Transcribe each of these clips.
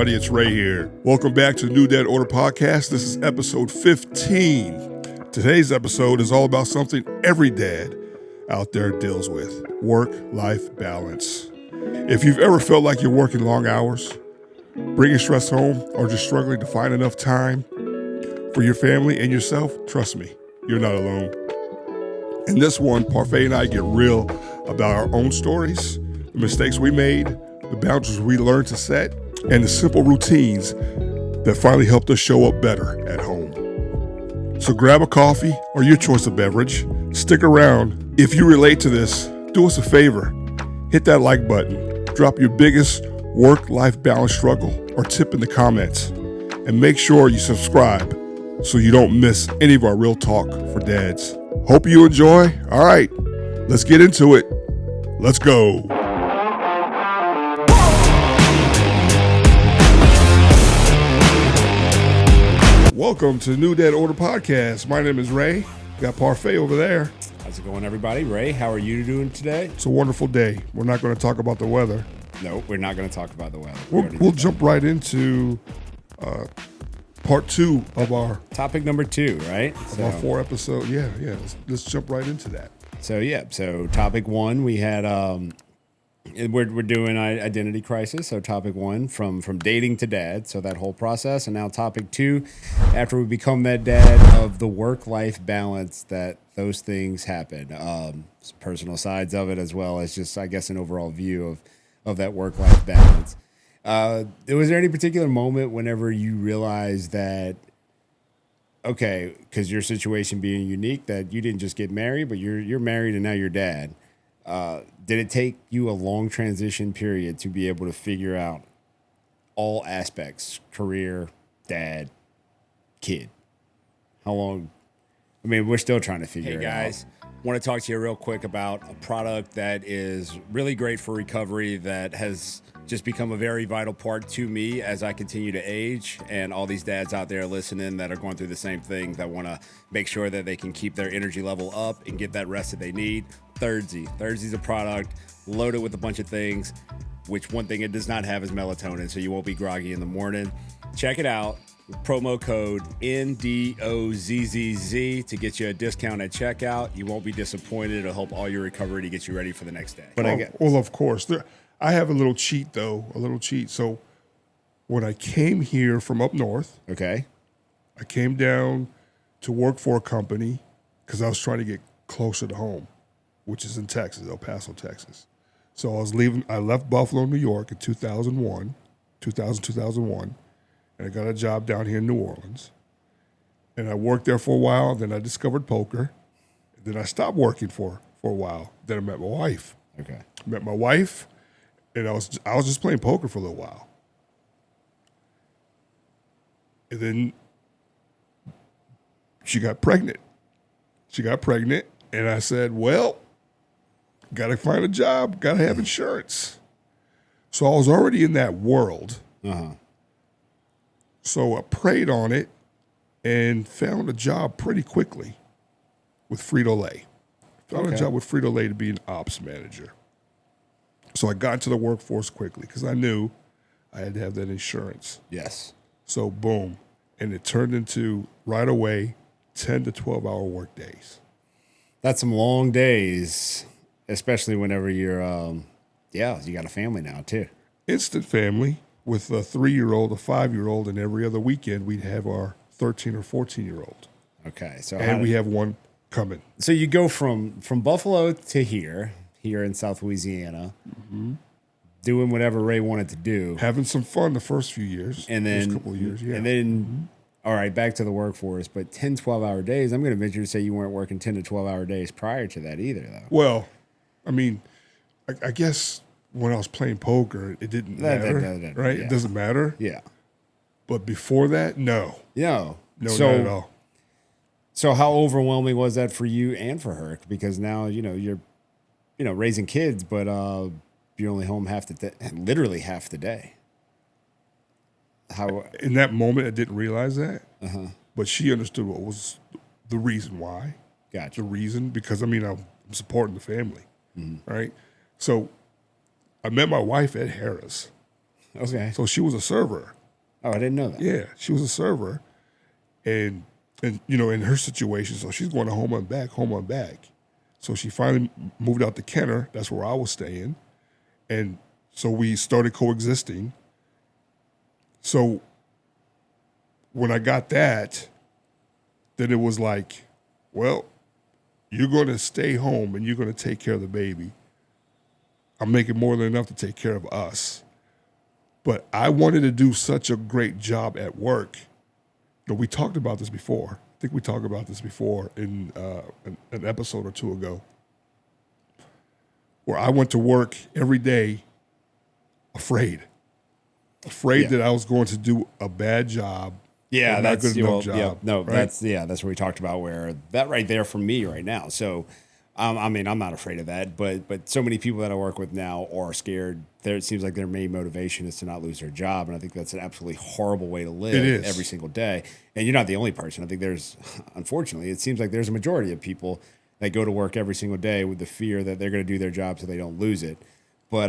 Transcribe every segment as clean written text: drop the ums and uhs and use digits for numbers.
everybody, it's Ray here. Welcome back to the New Dad Order Podcast. This is episode 15. Today's episode is all about something every dad out there deals with: work-life balance. If you've ever felt like you're working long hours, bringing stress home, or just struggling to find enough time for your family and yourself, trust me, you're not alone. In this one, Parfait and I get real about our own stories, the mistakes we made, the boundaries we learned to set, and the simple routines that finally helped us show up better at home. So grab a coffee or your choice of beverage. Stick around. If you relate to this, do us a favor. Hit that like button. Drop your biggest work-life balance struggle or tip in the comments. And make sure you subscribe so you don't miss any of our real talk for dads. Hope you enjoy. All right, let's get into it. Let's go. Welcome to the New Dad Order Podcast. My name is Ray. Got Parfait over there. How's it going, everybody? Ray, how are you doing today? It's a wonderful day. We're not going to talk about the weather. No, we're not going to talk about the weather. We'll jump right into part 2 of our topic number 2, right? Our 4 episode. Yeah. Let's jump right into that. So topic 1, we had we're doing identity crisis. So topic 1, from dating to dad. So that whole process, and now topic 2, after we become that dad, of the work-life balance that those things happen. Some personal sides of it, as well as just, I guess, an overall view of that work-life balance. Was there any particular moment whenever you realized that, okay, because your situation being unique, that you didn't just get married, but you're married and now you're dad? Did it take you a long transition period to be able to figure out all aspects, career, dad, kid? How long? I mean, we're still trying to figure it out. Hey, guys. Want to talk to you real quick about a product that is really great for recovery, that has just become a very vital part to me as I continue to age, and all these dads out there listening that are going through the same thing, that want to make sure that they can keep their energy level up and get that rest that they need. Thirdzy. Thirdzy's a product loaded with a bunch of things, which one thing it does not have is melatonin, so you won't be groggy in the morning. Check it out. Promo code NDO15 to get you a discount at checkout. You won't be disappointed. It'll help all your recovery to get you ready for the next day. Well, of course. I have a little cheat, though. So when I came here from up north, okay, I came down to work for a company because I was trying to get closer to home, which is in Texas, El Paso, Texas. So I left Buffalo, New York in 2001, and I got a job down here in New Orleans. And I worked there for a while. Then I discovered poker. Then I stopped working for a while. Then I met my wife. Okay. Met my wife, and I was just playing poker for a little while. And then she got pregnant. And I said, well, got to find a job, got to have insurance. So I was already in that world. Uh-huh. So I prayed on it and found a job pretty quickly with Frito-Lay. Found a job with Frito-Lay to be an ops manager. So I got into the workforce quickly because I knew I had to have that insurance. Yes. So boom. And it turned into, right away, 10 to 12-hour work days. That's some long days, especially whenever you're, you got a family now, too. Instant family. With a 3-year-old, a 5-year-old, and every other weekend we'd have our 13 or 14-year-old. Okay, so we have one coming. So you go from Buffalo to here in South Louisiana, doing whatever Ray wanted to do, having some fun the first few years, and then first couple of years, yeah. And then, all right, back to the workforce. But 10, 12-hour days. I'm going to venture to say you weren't working 10 to 12-hour days prior to that either, though. Well, I mean, I guess. When I was playing poker, it didn't matter, right? Yeah. It doesn't matter. Yeah. But before that, no. No, not at all. So how overwhelming was that for you and for her? Because now, you're, raising kids, but you're only home literally half the day. How? In that moment, I didn't realize that. Uh-huh. But she understood what was the reason why. Gotcha. The reason, because, I'm supporting the family, right? So I met my wife at Harrah's. Okay. So she was a server. Oh, I didn't know that. Yeah, she was a server, and you know, in her situation, so she's going to home and back, home and back. So she finally moved out to Kenner. That's where I was staying, and so we started coexisting. So when I got that, then it was like, well, you're going to stay home and you're going to take care of the baby. I'm making more than enough to take care of us. But I wanted to do such a great job at work. You know, we talked about this before. I think we talked about this before in an episode or two ago, where I went to work every day afraid that I was going to do a bad job. Yeah, not that's good enough well, job. yeah, no, right? that's what we talked about. Where that right there for me right now. So, I mean, I'm not afraid of that, but so many people that I work with now are scared. It seems like their main motivation is to not lose their job, and I think that's an absolutely horrible way to live It is. every single day. And you're not the only person. I think unfortunately, it seems like there's a majority of people that go to work every single day with the fear that they're going to do their job so they don't lose it. But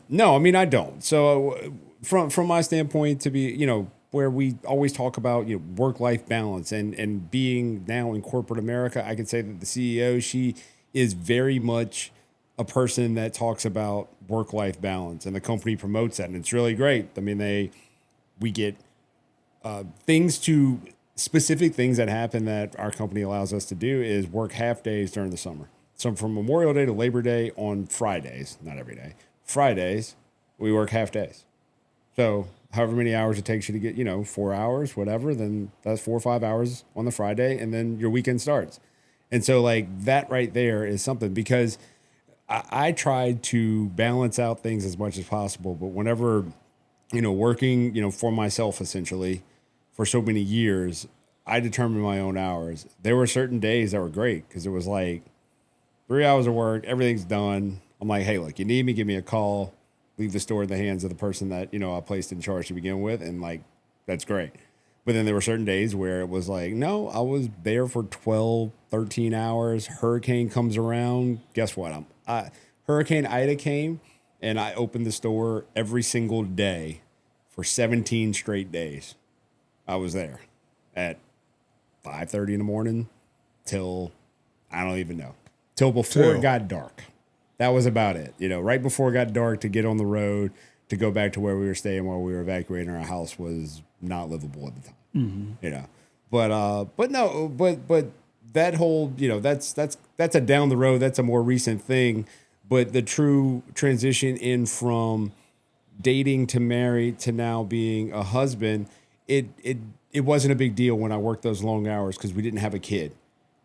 no, I mean, I don't. So from my standpoint, to be, where we always talk about, work-life balance and being now in corporate America, I can say that the CEO, she is very much a person that talks about work-life balance, and the company promotes that, and it's really great. I mean, we get specific things that happen that our company allows us to do is work half days during the summer. So from Memorial Day to Labor Day on Fridays, not every day, Fridays, we work half days. So however many hours it takes you to get, 4 hours, whatever, then that's 4 or 5 hours on the Friday, and then your weekend starts. And so like that right there is something, because I tried to balance out things as much as possible, but whenever, working, for myself essentially for so many years, I determined my own hours. There were certain days that were great because it was like 3 hours of work, everything's done. I'm like, hey, look, you need me, give me a call, leave the store in the hands of the person that, I placed in charge to begin with. And like, that's great. But then there were certain days where it was like, no, I was there for 12, 13 hours. Hurricane comes around. Guess what? Hurricane Ida came, and I opened the store every single day for 17 straight days. I was there at 5:30 in the morning till, I don't even know, till before it got dark. That was about it. Right before it got dark, to get on the road, to go back to where we were staying while we were evacuating our house was not livable at the time. Mm-hmm. But that whole, that's a down the road. That's a more recent thing. But the true transition in from dating to married to now being a husband, it wasn't a big deal when I worked those long hours because we didn't have a kid.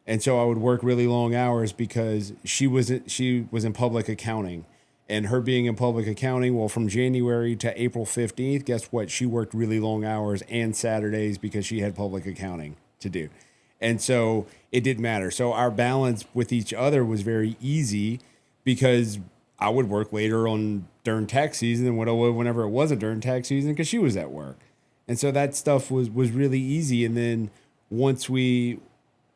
And so I would work really long hours because she was in public accounting, and her being in public accounting, well, from January to April 15th, guess what? She worked really long hours and Saturdays because she had public accounting to do. And so it didn't matter. So our balance with each other was very easy because I would work later on during tax season than what I would whenever it wasn't during tax season because she was at work. And so that stuff was really easy. And then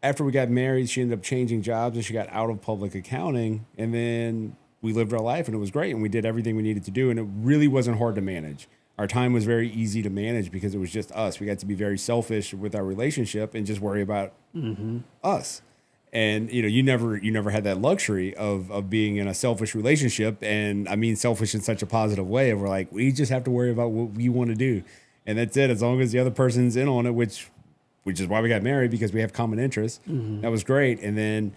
after we got married, she ended up changing jobs and she got out of public accounting. And then we lived our life and it was great. And we did everything we needed to do. And it really wasn't hard to manage. Our time was very easy to manage because it was just us. We got to be very selfish with our relationship and just worry about us. And, you never had that luxury of being in a selfish relationship. And I mean, selfish in such a positive way. We're like, we just have to worry about what we want to do. And that's it. As long as the other person's in on it, which is why we got married, because we have common interests. Mm-hmm. That was great. And then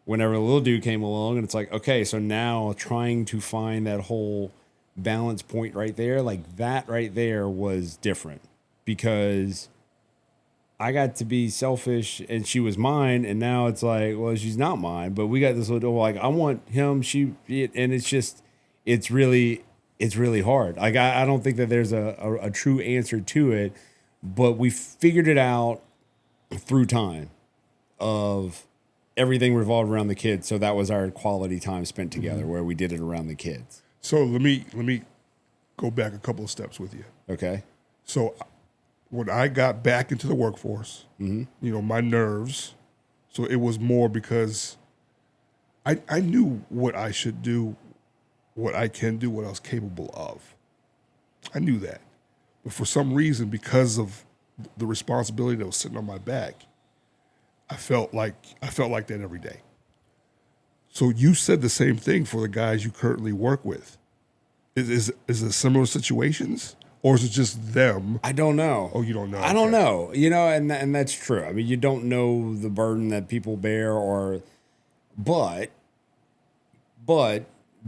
whenever the little dude came along, and it's like, okay, so now trying to find that whole balance point right there, like that right there was different because I got to be selfish and she was mine. And now it's like, well, she's not mine, but we got this little, like, I want him, and it's really hard. Like, I don't think that there's a true answer to it, but we figured it out through time of everything revolved around the kids. So that was our quality time spent together where we did it around the kids. So let me go back a couple of steps with you. Okay. So when I got back into the workforce, my nerves, so it was more because I knew what I should do, what I can do, what I was capable of. I knew that. But for some reason, because of the responsibility that was sitting on my back, I felt like that every day. So you said the same thing for the guys you currently work with. Is it similar situations, or is it just them? I don't know. Oh, you don't know. I don't know. And that's true. I mean, you don't know the burden that people bear, but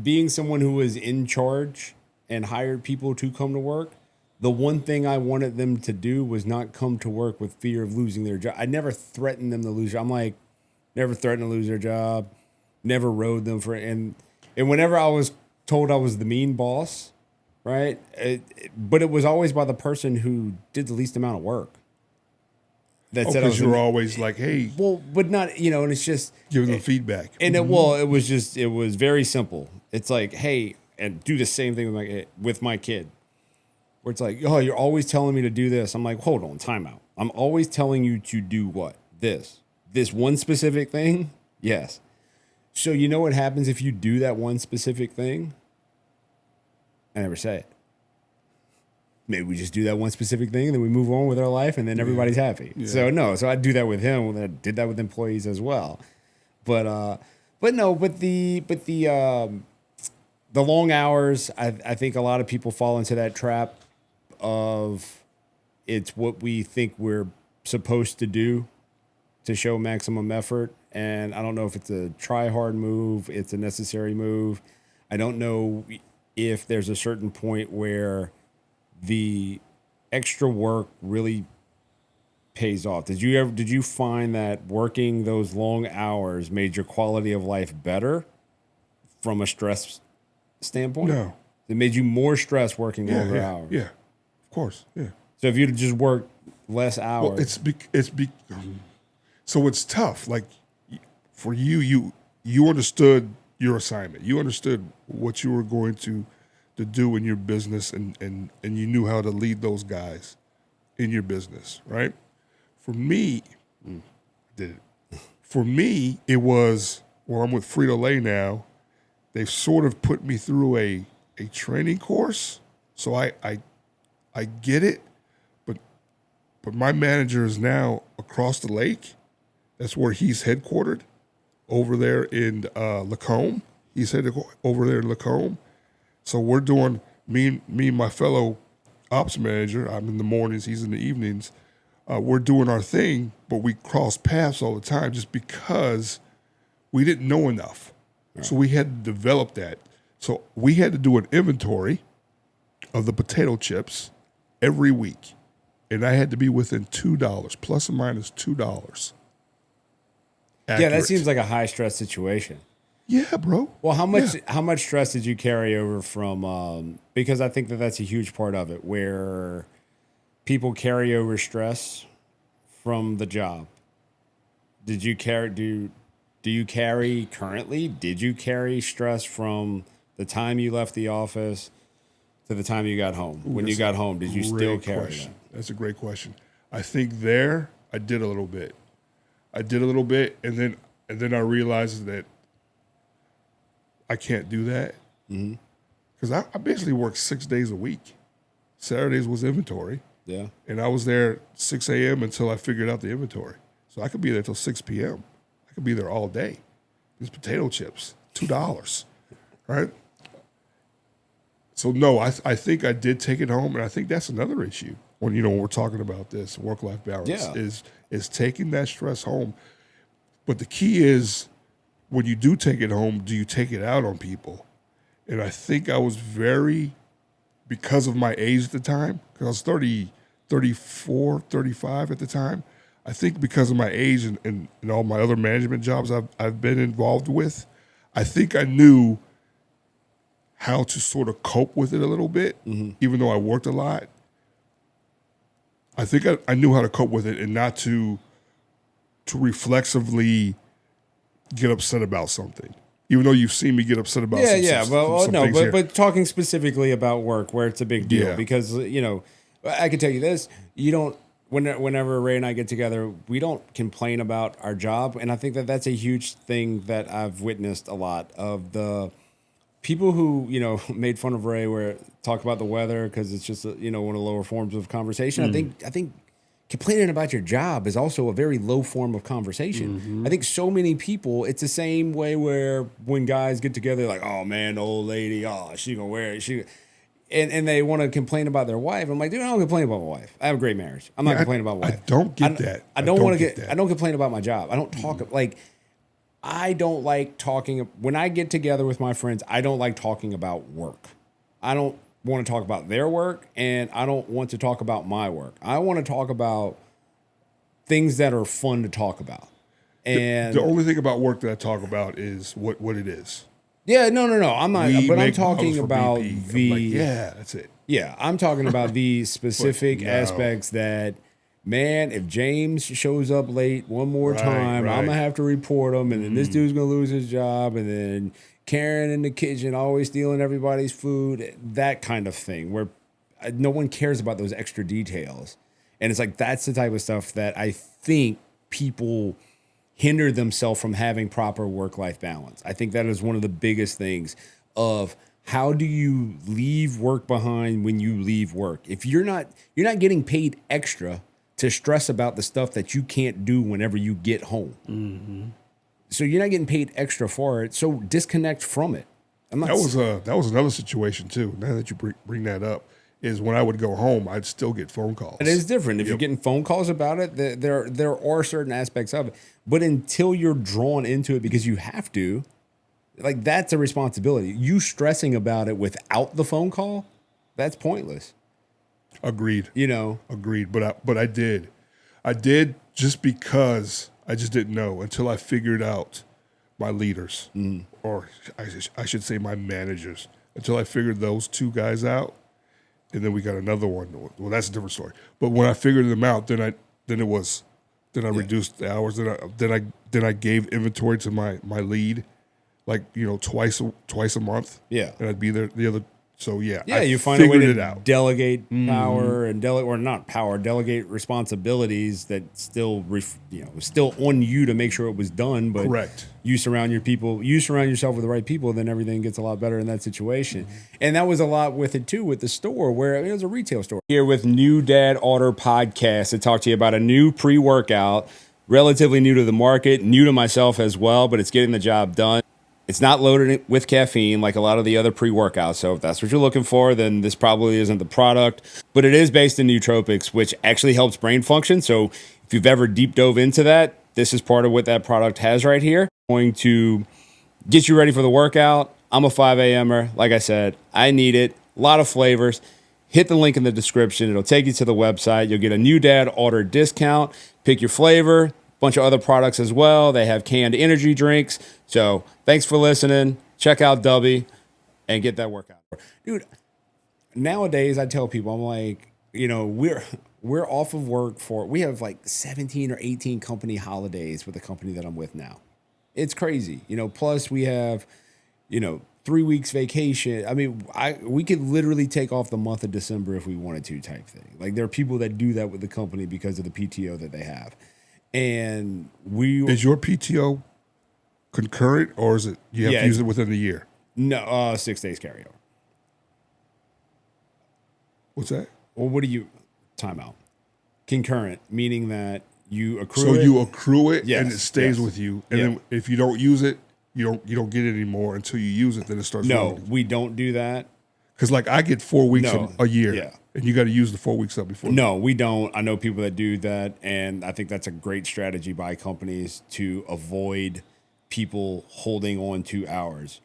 being someone who was in charge and hired people to come to work, the one thing I wanted them to do was not come to work with fear of losing their job. I never threatened them to lose. I'm like, never threatened to lose their job, never rode them for it. And whenever I was told I was the mean boss, right? But it was always by the person who did the least amount of work. That said, because you were always like, hey, well, but not, and it's just giving them feedback. And it was very simple. It's like, hey, and do the same thing with my kid. Where it's like, oh, you're always telling me to do this. I'm like, hold on, time out. I'm always telling you to do what? This one specific thing? Yes. So you know what happens if you do that one specific thing? I never say it. Maybe we just do that one specific thing and then we move on with our life and then everybody's happy. Yeah. So I do that with him. I did that with employees as well. But the long hours, I think a lot of people fall into that trap of it's what we think we're supposed to do to show maximum effort. And I don't know if it's a try hard move, it's a necessary move. I don't know if there's a certain point where the extra work really pays off. Did you find that working those long hours made your quality of life better from a stress standpoint? No. It made you more stressed working longer hours. Yeah, of course. Yeah. So if you'd just worked less hours, well, so it's tough. Like for you understood your assignment. You understood what you were going to do in your business, and you knew how to lead those guys in your business, right? For me, it was, well, I'm with Frito-Lay now. They've sort of put me through a training course, so I get it, but my manager is now across the lake. That's where he's headquartered, over there in Lacombe. He's headed over there in Lacombe. So we're doing, me and my fellow ops manager, I'm in the mornings, he's in the evenings, we're doing our thing, but we cross paths all the time just because we didn't know enough. Right. So we had to develop that. So we had to do an inventory of the potato chips every week. And I had to be within $2, plus or minus $2. Accurate. Yeah, that seems like a high stress situation. Yeah, bro. Well, how much stress did you carry over from? Because I think that's a huge part of it, where people carry over stress from the job. Did you carry? Do you carry currently? Did you carry stress from the time you left the office to the time you got home? When you got home, did you still carry that? That's a great question. I think there I did a little bit. And then I realized that I can't do that because I basically worked 6 days a week. Saturdays was inventory. Yeah. And I was there 6 a.m. until I figured out the inventory. So I could be there till 6 p.m. I could be there all day. These potato chips, $2, right? So no, I think I did take it home, and I think that's another issue when we're talking about this work-life balance is taking that stress home. But the key is, when you do take it home, do you take it out on people? And I think I was because of my age at the time, because I was 34, 35 at the time, I think because of my age and all my other management jobs I've been involved with, I think I knew how to sort of cope with it a little bit, even though I worked a lot. I think I knew how to cope with it and not to reflexively get upset about something, even though you've seen me get upset about some but talking specifically about work, where it's a big deal, because I can tell you this: whenever Ray and I get together, we don't complain about our job, and I think that's a huge thing that I've witnessed a lot of the people who, made fun of Ray where talk about the weather because it's just, one of the lower forms of conversation. I think complaining about your job is also a very low form of conversation. I think so many people, it's the same way where when guys get together, like, oh man, the old lady, oh, she gonna wear it. And they want to complain about their wife. I'm like, dude, I don't complain about my wife. I have a great marriage. I'm not complaining about my wife. I don't get that. I don't want to get that. I don't complain about my job. I don't talk I don't like talking. When I get together with my friends, I don't like talking about work. I don't want to talk about their work, and I don't want to talk about my work. I want to talk about things that are fun to talk about. And the only thing about work that I talk about is what it is. Yeah, no. I'm not. But I'm talking about that's it. Yeah, I'm talking about the specific aspects that, man, if James shows up late one more time, I'm going to have to report him, and then this dude's going to lose his job, and then Karen in the kitchen always stealing everybody's food, that kind of thing, where no one cares about those extra details. And it's like, that's the type of stuff that I think people hinder themselves from having proper work-life balance. I think that is one of the biggest things of how do you leave work behind when you leave work? If you're not getting paid extra to stress about the stuff that you can't do whenever you get home. So you're not getting paid extra for it. So disconnect from it. That was another situation too. Now that you bring that up, is when I would go home, I'd still get phone calls. It is different. If you're getting phone calls about it, there are certain aspects of it. But until you're drawn into it because you have to, like, that's a responsibility. You stressing about it without the phone call, that's pointless. Agreed. Agreed. But I did just because I just didn't know until I figured out my leaders, or I should say my managers, until I figured those two guys out. And then we got another one. Well, that's a different story. But when I figured them out, then I reduced the hours. Then I gave inventory to my lead, like, twice a month. Yeah, and I'd be there the other. So you find a way to delegate power and delegate responsibilities that still still on you to make sure it was done. But correct. You surround yourself with the right people, then everything gets a lot better in that situation. And that was a lot with it too, with the store where it was a retail store. Here with New Dad Order Podcast to talk to you about a new pre-workout, relatively new to the market, new to myself as well, but it's getting the job done. It's not loaded with caffeine like a lot of the other pre-workouts. So if that's what you're looking for, then this probably isn't the product. But it is based in nootropics, which actually helps brain function. So if you've ever deep dove into that, this is part of what that product has right here. Going to get you ready for the workout. I'm a 5 a.m.er. Like I said, I need it. A lot of flavors. Hit the link in the description. It'll take you to the website. You'll get a New Dad Order discount. Pick your flavor. Bunch of other products as well. They have canned energy drinks. So thanks for listening. Check out Dubby and get that workout. Dude, nowadays I tell people, I'm like, we're off of work we have like 17 or 18 company holidays with the company that I'm with now. It's crazy. Plus we have, 3 weeks vacation. I mean, we could literally take off the month of December if we wanted to, type thing. Like, there are people that do that with the company because of the PTO that they have. And is your PTO concurrent, or is it you have to use it within the year? No, 6 days carryover. What's that? Well, what do you timeout? Concurrent, meaning that you accrue. So you accrue it, yes, and it stays with you, and then if you don't use it, you don't get it anymore until you use it. Then it starts. No, we don't do that. Because like I get 4 weeks a year, and you got to use the 4 weeks up before. No, we don't. I know people that do that, and I think that's a great strategy by companies to avoid people holding on to hours.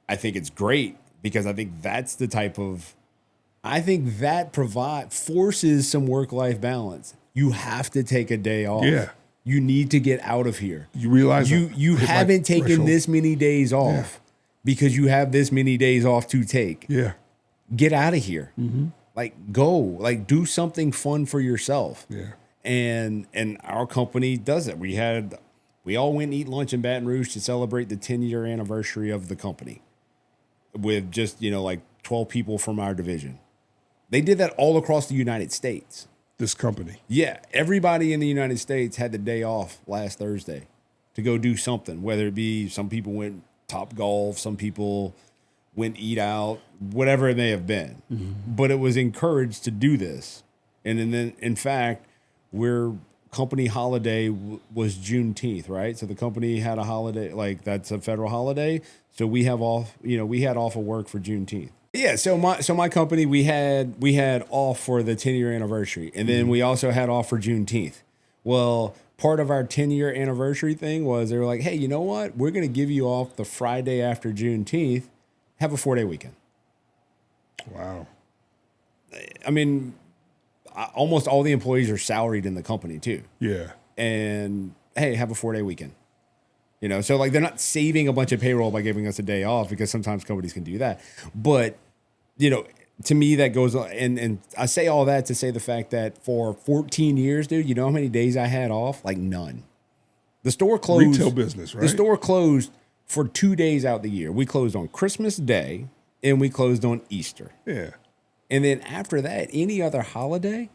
I think it's great because I think that's the type of. I think that forces some work-life balance. You have to take a day off. Yeah. You need to get out of here. You realize you haven't taken this many days off because you have this many days off to take. Yeah. Get out of here. Like, go. Like, do something fun for yourself. Yeah. And our company does it. We all went and eat lunch in Baton Rouge to celebrate the 10-year anniversary of the company with just, like 12 people from our division. They did that all across the United States. This company. Yeah. Everybody in the United States had the day off last Thursday to go do something, whether it be some people went Top Golf, some people went eat out, whatever it may have been. But it was encouraged to do this. And then, in fact, we're company holiday was Juneteenth, right? So the company had a holiday, like that's a federal holiday. So we have off, we had off of work for Juneteenth. Yeah, so my company we had off for the 10-year anniversary, and then we also had off for Juneteenth. Well, part of our 10-year anniversary thing was they were like, hey, you know what? We're going to give you off the Friday after Juneteenth. Have a 4-day weekend. Wow. I mean, almost all the employees are salaried in the company too. Yeah. And hey, have a 4-day weekend. So like they're not saving a bunch of payroll by giving us a day off, because sometimes companies can do that. But, to me that goes, and I say all that to say the fact that for 14 years, dude, you know how many days I had off? Like none. The store closed. Retail business, right? The store closed for 2 days out the year. We closed on Christmas Day and we closed on Easter. Yeah. And then after that, any other holiday,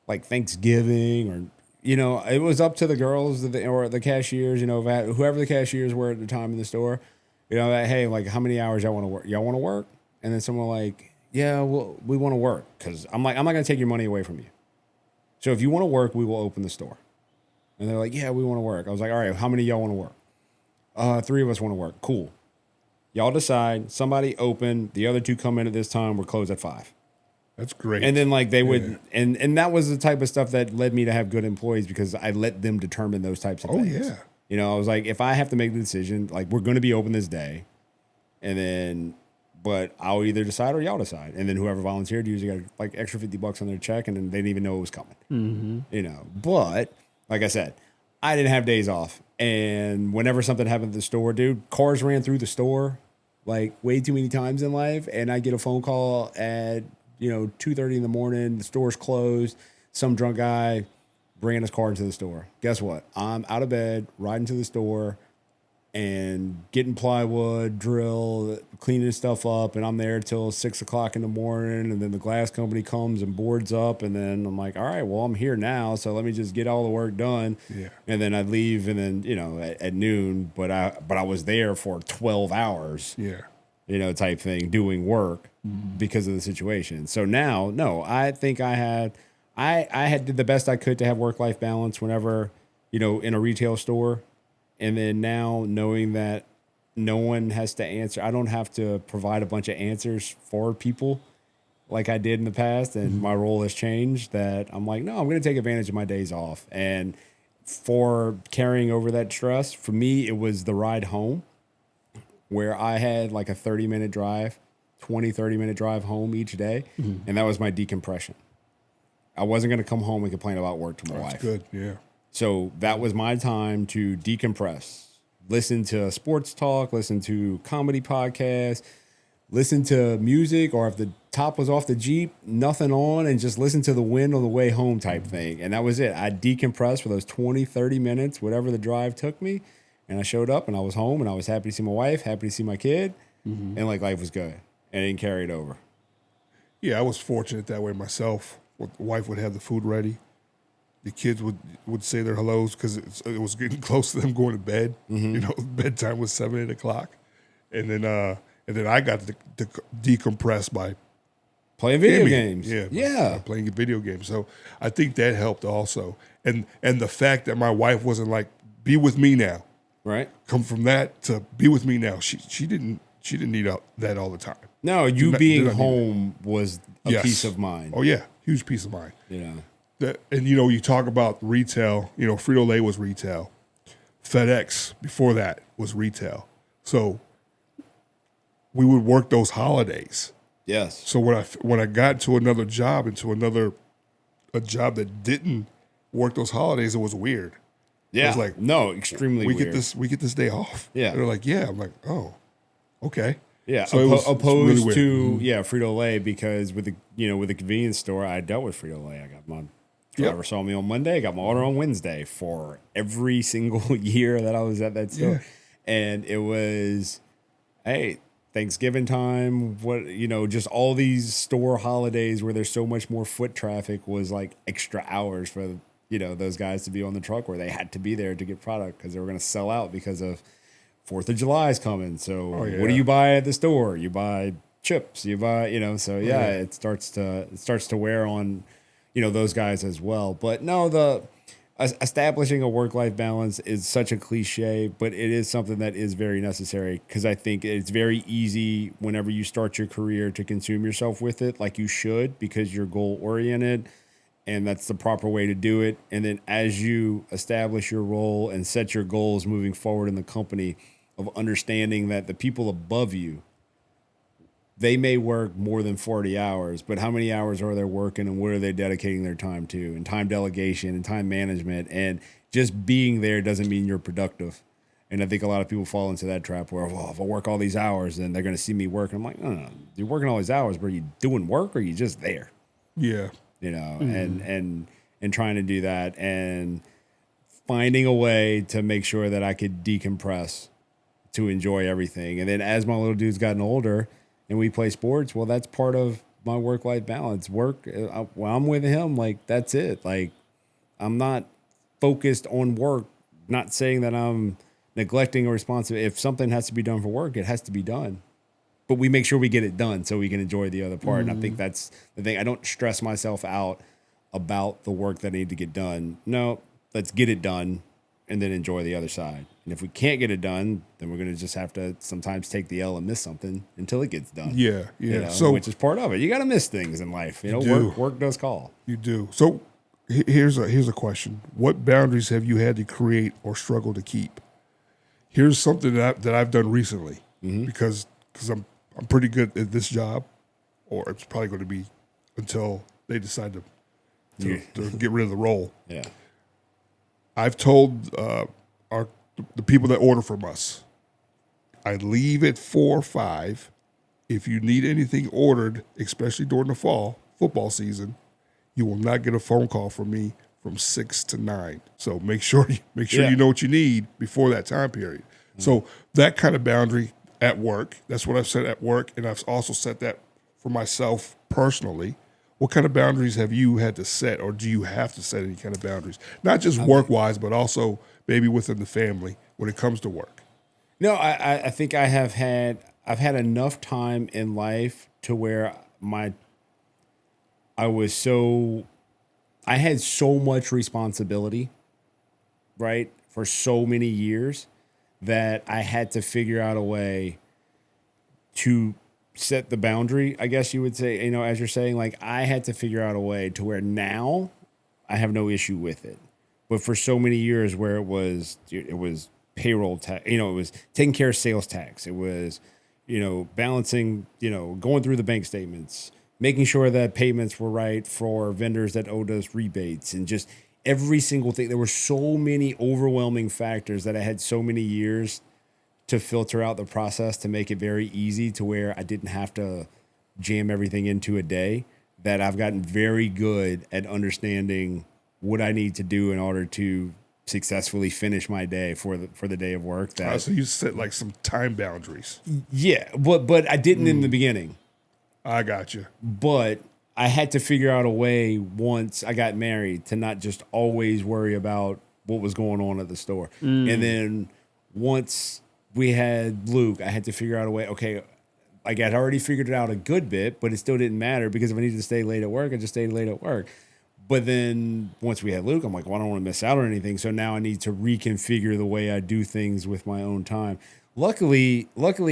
like Thanksgiving or, it was up to the girls or the cashiers, whoever the cashiers were at the time in the store, that, hey, like how many hours y'all want to work? Y'all want to work? And then someone like, yeah, well, we want to work. Because I'm like, I'm not going to take your money away from you. So if you want to work, we will open the store. And they're like, yeah, we want to work. I was like, all right, how many of y'all want to work? 3 of us want to work. Cool. Y'all decide. Somebody open. The other 2 come in at this time. We're closed at 5. That's great. And then like they would, and that was the type of stuff that led me to have good employees, because I let them determine those types of things. Yeah. I was like, if I have to make the decision, like we're going to be open this day, and then, but I'll either decide or y'all decide. And then whoever volunteered usually got like extra $50 on their check, and then they didn't even know it was coming. But like I said, I didn't have days off. And whenever something happened at the store, dude, cars ran through the store like way too many times in life. And I get a phone call at, 2:30 in the morning, the store's closed, some drunk guy bringing his car into the store. Guess what? I'm out of bed, riding to the store and getting plywood, drill, cleaning stuff up. And I'm there till 6 o'clock in the morning. And then the glass company comes and boards up. And then I'm like, all right, well, I'm here now. So let me just get all the work done. Yeah. And then I'd leave. And then, at noon, but I was there for 12 hours. Yeah. Type thing, doing work because of the situation. So now, no, I think I did the best I could to have work-life balance whenever, in a retail store. And then now knowing that no one has to answer, I don't have to provide a bunch of answers for people like I did in the past. And my role has changed, that I'm like, no, I'm going to take advantage of my days off. And for carrying over that stress, for me, it was the ride home, where I had like a 30-minute drive, 30-minute drive home each day. And that was my decompression. I wasn't going to come home and complain about work to my wife. That's good, yeah. So that was my time to decompress, listen to sports talk, listen to comedy podcasts, listen to music, or if the top was off the Jeep, nothing on, and just listen to the wind on the way home type thing. And that was it. I decompressed for those 30 minutes, whatever the drive took me. And I showed up and I was home and I was happy to see my wife, happy to see my kid. And like life was good. And it didn't carry it over. Yeah, I was fortunate that way myself. The wife would have the food ready. The kids would say their hellos because it was getting close to them going to bed. Bedtime was 7, 8 o'clock. And then I got to decompress by playing video games. By playing video games. So I think that helped also. And the fact that my wife wasn't like, be with me now. Right. Come from that to be with me now. She didn't need that all the time. No, you being home was a peace of mind. Oh yeah, huge peace of mind. And you talk about retail. Frito-Lay was retail. FedEx before that was retail. So we would work those holidays. Yes. So when I got to another job, a job that didn't work those holidays, it was weird. Yeah. It was like, no, extremely weird. We get this day off. Yeah. And they're like, yeah. I'm like, oh, okay. Yeah. So opposed really to Frito-Lay, because with the convenience store, I dealt with Frito-Lay. I got my driver saw me on Monday. I got my order on Wednesday for every single year that I was at that store. Yeah. And it was, hey, Thanksgiving time, just all these store holidays where there's so much more foot traffic was like extra hours for those guys to be on the truck, where they had to be there to get product because they were going to sell out because of 4th of July is coming. So yeah. what do you buy at the store? You buy chips, you buy, so it starts to wear on, those guys as well. But no, establishing a work-life balance is such a cliche, but it is something that is very necessary, because I think it's very easy whenever you start your career to consume yourself with it, like you should, because you're goal-oriented, and that's the proper way to do it. And then as you establish your role and set your goals moving forward in the company, of understanding that the people above you, they may work more than 40 hours, but how many hours are they working, and what are they dedicating their time to, and time delegation and time management, and just being there doesn't mean you're productive. And I think a lot of people fall into that trap where, well, if I work all these hours, then they're going to see me work. And I'm like, no, you're working all these hours, but are you doing work, or are you just there? Yeah. And trying to do that, and finding a way to make sure that I could decompress to enjoy everything. And then as my little dude's gotten older, and we play sports, well, that's part of my work-life balance. Work, when I'm with him, like, that's it. Like, I'm not focused on work, not saying that I'm neglecting a responsibility. If something has to be done for work, it has to be done. But we make sure we get it done so we can enjoy the other part. And I think that's the thing. I don't stress myself out about the work that I need to get done. No, let's get it done and then enjoy the other side. And if we can't get it done, then we're going to just have to sometimes take the L and miss something until it gets done. Yeah. So, which is part of it. You got to miss things in life. Work does call. You do. So here's a question. What boundaries have you had to create or struggle to keep? Here's something that I've done recently, because I'm pretty good at this job, or it's probably going to be until they decide to get rid of the role. Yeah. I've told the people that order from us, I leave at 4 or 5. If you need anything ordered, especially during the fall football season, you will not get a phone call from me from 6 to 9. So make sure you know what you need before that time period. So that kind of boundary at work, that's what I've set at work, and I've also set that for myself personally. What kind of boundaries have you had to set, or do you have to set any kind of boundaries? Not just work-wise, but also maybe within the family when it comes to work. No, I think I've had enough time in life to where I had so much responsibility, right, for so many years, that I had to figure out a way to set the boundary, I guess you would say, as you're saying, like, I had to figure out a way to where now I have no issue with it. But for so many years where it was payroll tax, it was taking care of sales tax. It was, balancing, going through the bank statements, making sure that payments were right for vendors that owed us rebates, and just every single thing. There were so many overwhelming factors that I had so many years to filter out the process to make it very easy to where I didn't have to jam everything into a day, that I've gotten very good at understanding what I need to do in order to successfully finish my day for the day of work. So you set like some time boundaries. Yeah, but I didn't in the beginning. I got you. But I had to figure out a way once I got married to not just always worry about what was going on at the store. And then once we had Luke, I had to figure out a way, okay, like I'd already figured it out a good bit, but it still didn't matter, because if I needed to stay late at work, I just stayed late at work. But then once we had Luke, I'm like, well, I don't want to miss out on anything. So now I need to reconfigure the way I do things with my own time. Luckily,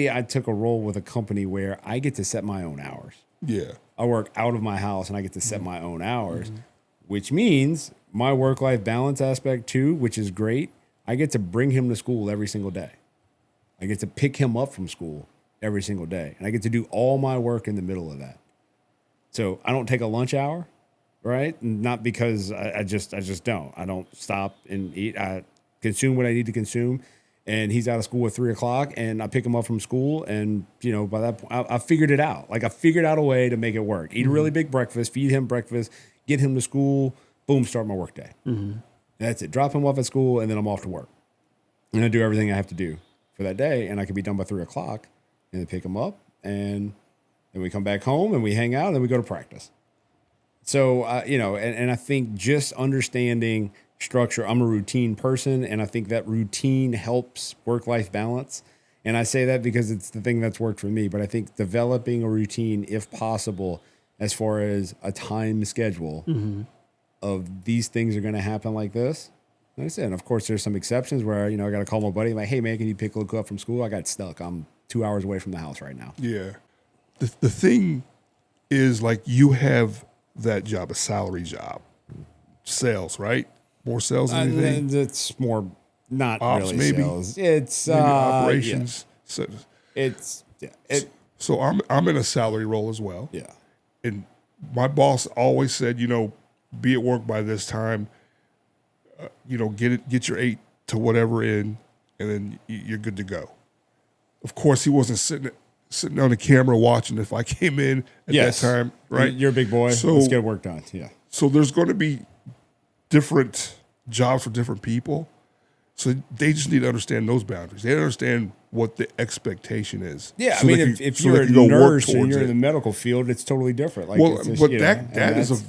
I took a role with a company where I get to set my own hours. Yeah. I work out of my house and I get to set my own hours, which means my work-life balance aspect too, which is great. I get to bring him to school every single day. I get to pick him up from school every single day. And I get to do all my work in the middle of that. So I don't take a lunch hour, right? Not because I just don't. I don't stop and eat. I consume what I need to consume. And he's out of school at 3:00, and I pick him up from school. And, by that point, I figured it out. Like, I figured out a way to make it work. Eat a really big breakfast, feed him breakfast, get him to school, boom, start my work day. That's it. Drop him off at school, and then I'm off to work. And I do everything I have to do for that day, and I can be done by 3:00, and then pick him up, and then we come back home, and we hang out, and then we go to practice. So, and I think just understanding structure. I'm a routine person, and I think that routine helps work-life balance. And I say that because it's the thing that's worked for me. But I think developing a routine, if possible, as far as a time schedule of these things are going to happen like this. Like I said, and of course, there's some exceptions where, I got to call my buddy. I'm like, hey, man, can you pick Luke up from school? I got stuck. I'm 2 hours away from the house right now. Yeah. The thing is, like, you have that job, a salary job. Sales, right? More sales than anything? It's more not Ops, really maybe? sales. It's Maybe operations. Yeah. So I'm in a salary role as well. Yeah. And my boss always said, be at work by this time, get your 8 to whatever in, and then you're good to go. Of course, he wasn't sitting on the camera watching if I came in at that time, right? You're a big boy. So, let's get work done. Yeah. So there's going to be different jobs for different people. So they just need to understand those boundaries. They understand what the expectation is. Yeah, so if you're a nurse and you're in the medical field, it's totally different. Like,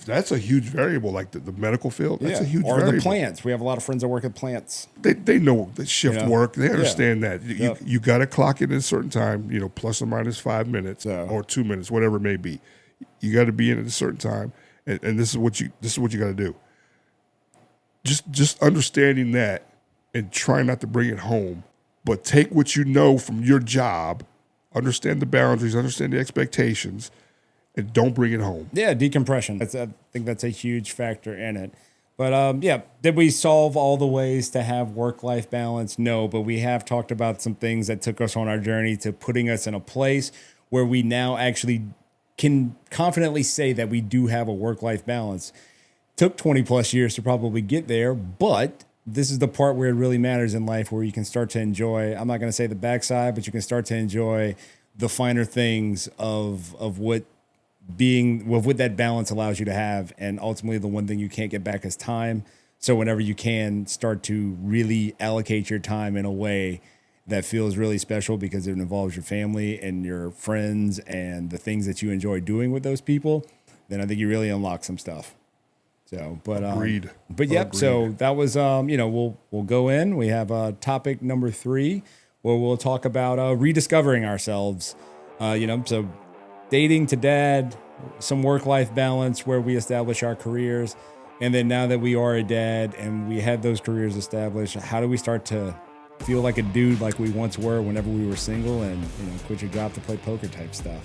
that's a huge variable. Like the medical field, that's a huge or variable. the plants. We have a lot of friends that work at plants. They know the shift work. They understand that you got to clock in at a certain time. Plus or minus 5 minutes or 2 minutes, whatever it may be. You got to be in at a certain time, and this is what you got to do. Just understanding that. And try not to bring it home, but take what you know from your job, understand the boundaries, understand the expectations, and don't bring it home. Yeah, decompression. I think that's a huge factor in it. But did we solve all the ways to have work-life balance? No, but we have talked about some things that took us on our journey to putting us in a place where we now actually can confidently say that we do have a work-life balance. Took 20 plus years to probably get there, but this is the part where it really matters in life, where you can start to enjoy, I'm not going to say the backside, but you can start to enjoy the finer things of what that balance allows you to have. And ultimately, the one thing you can't get back is time. So whenever you can, start to really allocate your time in a way that feels really special, because it involves your family and your friends and the things that you enjoy doing with those people, then I think you really unlock some stuff. So, Agreed. Agreed. So that was, we'll go in. We have topic number 3, where we'll talk about rediscovering ourselves. So dating to dad, some work-life balance where we establish our careers, and then now that we are a dad and we had those careers established, how do we start to feel like a dude like we once were whenever we were single, and quit your job to play poker type stuff.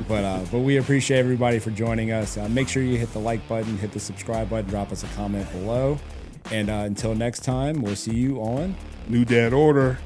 But we appreciate everybody for joining us. Make sure you hit the like button, hit the subscribe button, drop us a comment below. And until next time, we'll see you on New Dad Order.